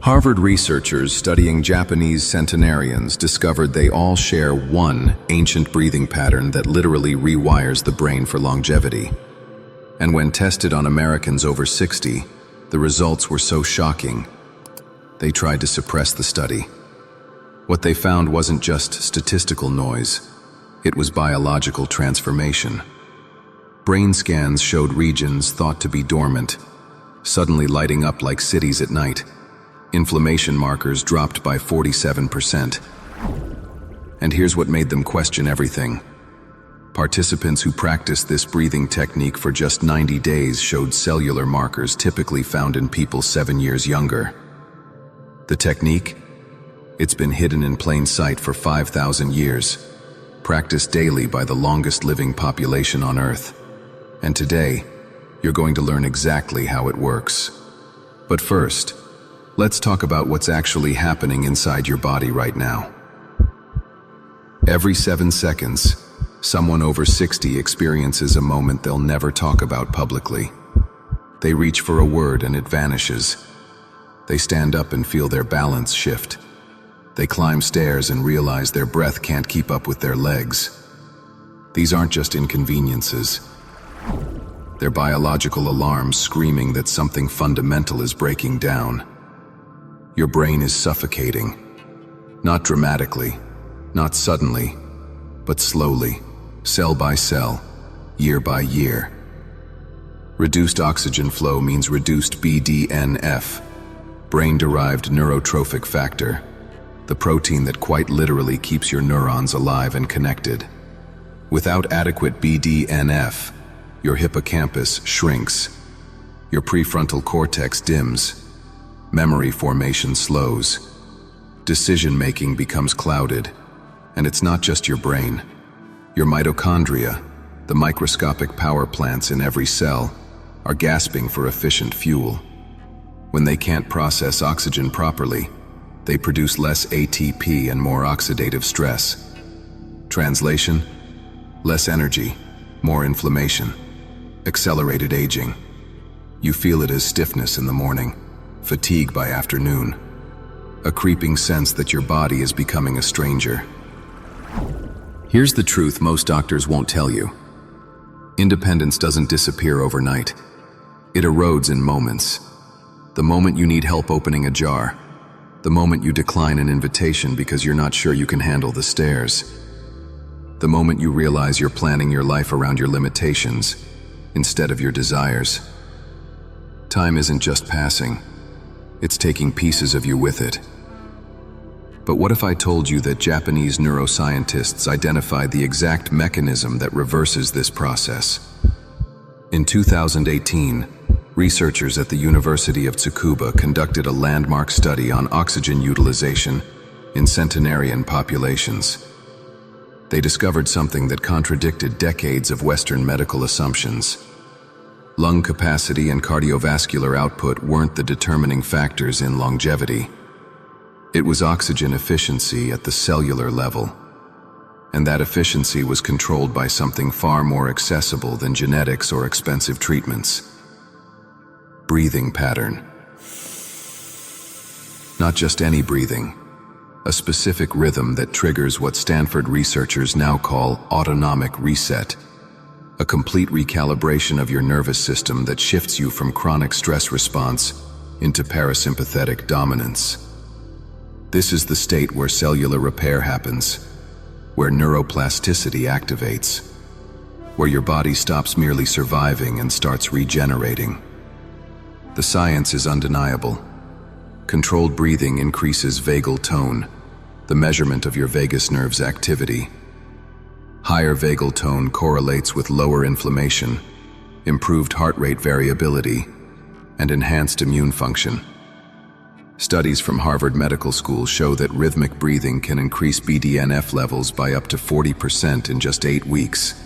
Harvard researchers studying Japanese centenarians discovered they all share one ancient breathing pattern that literally rewires the brain for longevity. And when tested on Americans over 60, the results were so shocking, they tried to suppress the study. What they found wasn't just statistical noise, it was biological transformation. Brain scans showed regions thought to be dormant, suddenly lighting up like cities at night. Inflammation markers dropped by 47%. And here's what made them question everything. Participants who practiced this breathing technique for just 90 days showed cellular markers typically found in people 7 years younger. The technique? It's been hidden in plain sight for 5,000 years, practiced daily by the longest living population on Earth. And today, you're going to learn exactly how it works. But first, let's talk about what's actually happening inside your body right now. Every 7 seconds, someone over 60 experiences a moment they'll never talk about publicly. They reach for a word and it vanishes. They stand up and feel their balance shift. They climb stairs and realize their breath can't keep up with their legs. These aren't just inconveniences. They're biological alarms screaming that something fundamental is breaking down. Your brain is suffocating. Not dramatically, not suddenly, but slowly, cell by cell, year by year. Reduced oxygen flow means reduced BDNF, brain-derived neurotrophic factor, the protein that quite literally keeps your neurons alive and connected. Without adequate BDNF, your hippocampus shrinks, your prefrontal cortex dims, memory formation slows, decision-making becomes clouded, and it's not just your brain. Your mitochondria, the microscopic power plants in every cell, are gasping for efficient fuel. When they can't process oxygen properly, they produce less ATP and more oxidative stress. Translation: less energy, more inflammation, accelerated aging. You feel it as stiffness in the morning, fatigue by afternoon, a creeping sense that your body is becoming a stranger. Here's the truth most doctors won't tell you. Independence doesn't disappear overnight. It erodes in moments. The moment you need help opening a jar, the moment you decline an invitation because you're not sure you can handle the stairs, the moment you realize you're planning your life around your limitations instead of your desires. Time isn't just passing, it's taking pieces of you with it. But what if I told you that Japanese neuroscientists identified the exact mechanism that reverses this process? In 2018, researchers at the University of Tsukuba conducted a landmark study on oxygen utilization in centenarian populations. They discovered something that contradicted decades of Western medical assumptions. Lung capacity and cardiovascular output weren't the determining factors in longevity. It was oxygen efficiency at the cellular level. And that efficiency was controlled by something far more accessible than genetics or expensive treatments. Breathing pattern. Not just any breathing, a specific rhythm that triggers what Stanford researchers now call autonomic reset, a complete recalibration of your nervous system that shifts you from chronic stress response into parasympathetic dominance. This is the state where cellular repair happens, where neuroplasticity activates, where your body stops merely surviving and starts regenerating. The science is undeniable. Controlled breathing increases vagal tone, the measurement of your vagus nerve's activity. Higher vagal tone correlates with lower inflammation, improved heart rate variability, and enhanced immune function. Studies from Harvard Medical School show that rhythmic breathing can increase BDNF levels by up to 40% in just 8 weeks.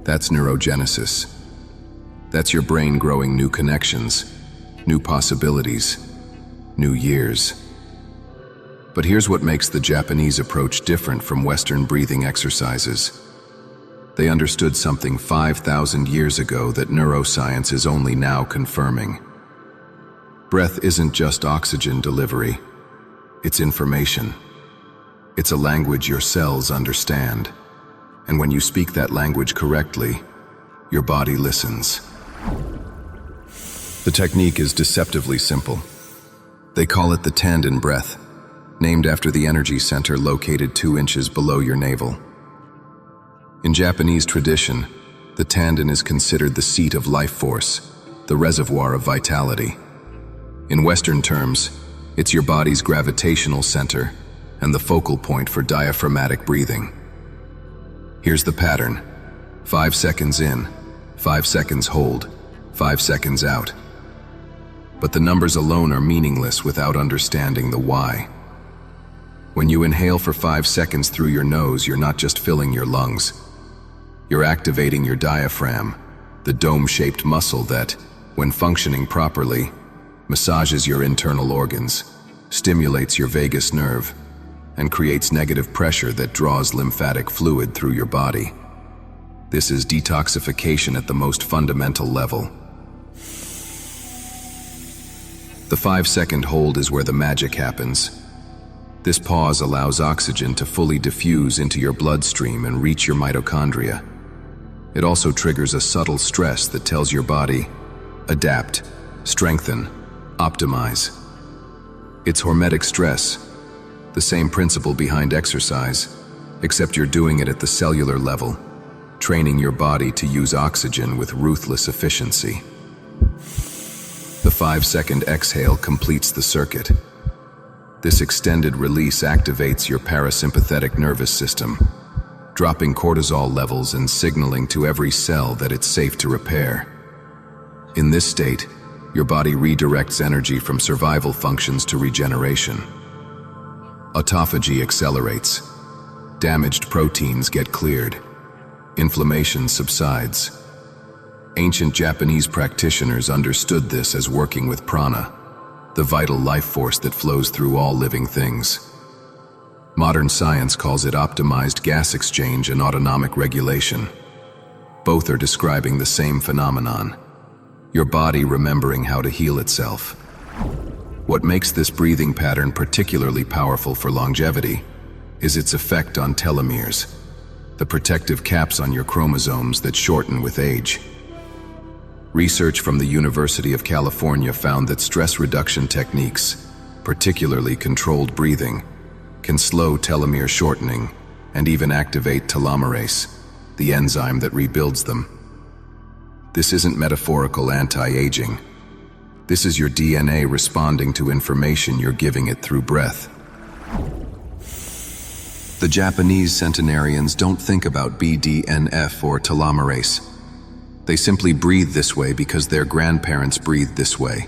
That's neurogenesis. That's your brain growing new connections, new possibilities, new years. But here's what makes the Japanese approach different from Western breathing exercises. They understood something 5,000 years ago that neuroscience is only now confirming. Breath isn't just oxygen delivery, it's information. It's a language your cells understand. And when you speak that language correctly, your body listens. The technique is deceptively simple. They call it the tanden breath, named after the energy center located 2 inches below your navel. In Japanese tradition, the tanden is considered the seat of life force, the reservoir of vitality. In Western terms, it's your body's gravitational center and the focal point for diaphragmatic breathing. Here's the pattern: 5 seconds in, 5 seconds hold, 5 seconds out. But the numbers alone are meaningless without understanding the why. When you inhale for 5 seconds through your nose, you're not just filling your lungs. You're activating your diaphragm, the dome-shaped muscle that, when functioning properly, massages your internal organs, stimulates your vagus nerve, and creates negative pressure that draws lymphatic fluid through your body. This is detoxification at the most fundamental level. The 5-second hold is where the magic happens. This pause allows oxygen to fully diffuse into your bloodstream and reach your mitochondria. It also triggers a subtle stress that tells your body, adapt, strengthen, optimize. It's hormetic stress, the same principle behind exercise, except you're doing it at the cellular level, training your body to use oxygen with ruthless efficiency. The 5-second exhale completes the circuit. This extended release activates your parasympathetic nervous system, dropping cortisol levels and signaling to every cell that it's safe to repair. In this state, your body redirects energy from survival functions to regeneration. Autophagy accelerates. Damaged proteins get cleared. Inflammation subsides. Ancient Japanese practitioners understood this as working with prana, the vital life force that flows through all living things. Modern science calls it optimized gas exchange and autonomic regulation. Both are describing the same phenomenon: your body remembering how to heal itself. What makes this breathing pattern particularly powerful for longevity is its effect on telomeres, the protective caps on your chromosomes that shorten with age. Research from the University of California found that stress reduction techniques, particularly controlled breathing, can slow telomere shortening and even activate telomerase, the enzyme that rebuilds them. This isn't metaphorical anti-aging. This is your DNA responding to information you're giving it through breath. The Japanese centenarians don't think about BDNF or telomerase. They simply breathe this way because their grandparents breathed this way,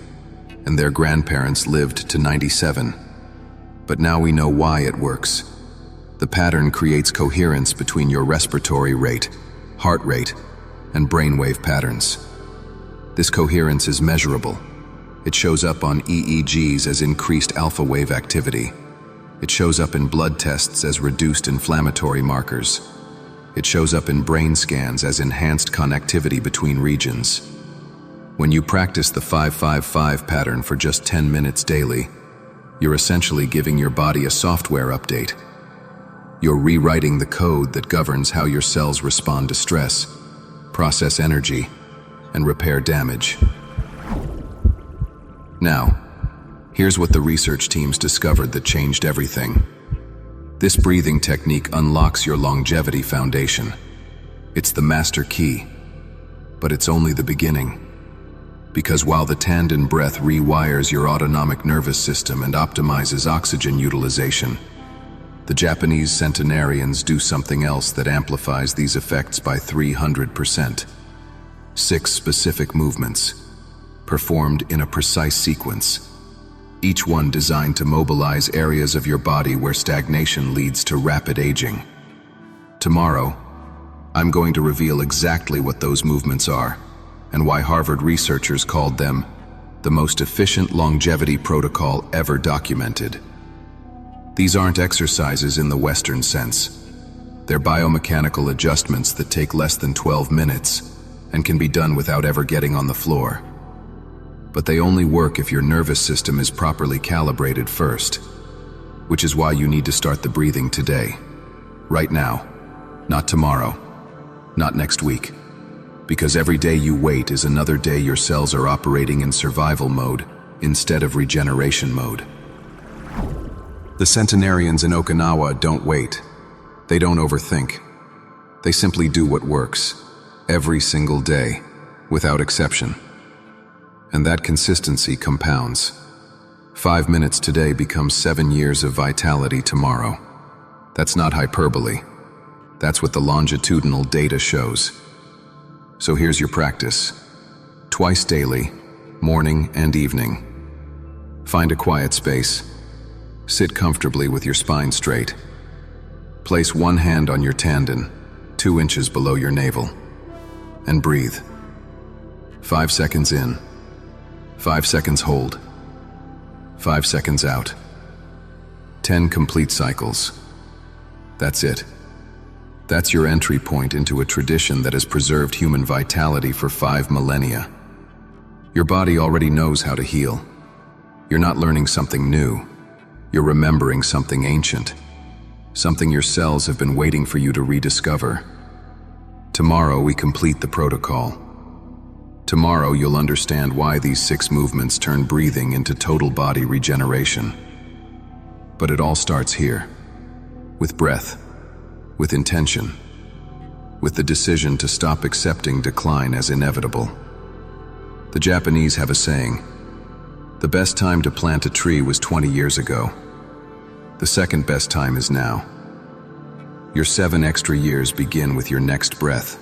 and their grandparents lived to 97. But now we know why it works. The pattern creates coherence between your respiratory rate, heart rate, and brainwave patterns. This coherence is measurable. It shows up on EEGs as increased alpha wave activity. It shows up in blood tests as reduced inflammatory markers. It shows up in brain scans as enhanced connectivity between regions. When you practice the 5-5-5 pattern for just 10 minutes daily, you're essentially giving your body a software update. You're rewriting the code that governs how your cells respond to stress, process energy, and repair damage. Now, here's what the research teams discovered that changed everything. This breathing technique unlocks your longevity foundation. It's the master key, but it's only the beginning. Because while the tanden breath rewires your autonomic nervous system and optimizes oxygen utilization, the Japanese centenarians do something else that amplifies these effects by 300%. 6 specific movements, performed in a precise sequence, each one designed to mobilize areas of your body where stagnation leads to rapid aging. Tomorrow, I'm going to reveal exactly what those movements are and why Harvard researchers called them the most efficient longevity protocol ever documented. These aren't exercises in the Western sense. They're biomechanical adjustments that take less than 12 minutes and can be done without ever getting on the floor. but they only work if your nervous system is properly calibrated first, which is why you need to start the breathing today, right now, not tomorrow, not next week, because every day you wait is another day your cells are operating in survival mode instead of regeneration mode. The centenarians in Okinawa don't wait. They don't overthink. They simply do what works, every single day, without exception. And that consistency compounds. 5 minutes today becomes 7 years of vitality tomorrow. That's not hyperbole. That's what the longitudinal data shows. So here's your practice. Twice daily, morning and evening. Find a quiet space. Sit comfortably with your spine straight. Place one hand on your tendon, 2 inches below your navel, and breathe. 5 seconds in. 5 seconds hold. 5 seconds out. 10 complete cycles. That's it. That's your entry point into a tradition that has preserved human vitality for 5 millennia. Your body already knows how to heal. You're not learning something new. You're remembering something ancient. Something your cells have been waiting for you to rediscover. Tomorrow we complete the protocol. Tomorrow you'll understand why these 6 movements turn breathing into total body regeneration. But it all starts here, with breath, with intention, with the decision to stop accepting decline as inevitable. The Japanese have a saying, the best time to plant a tree was 20 years ago. The second best time is now. Your 7 extra years begin with your next breath.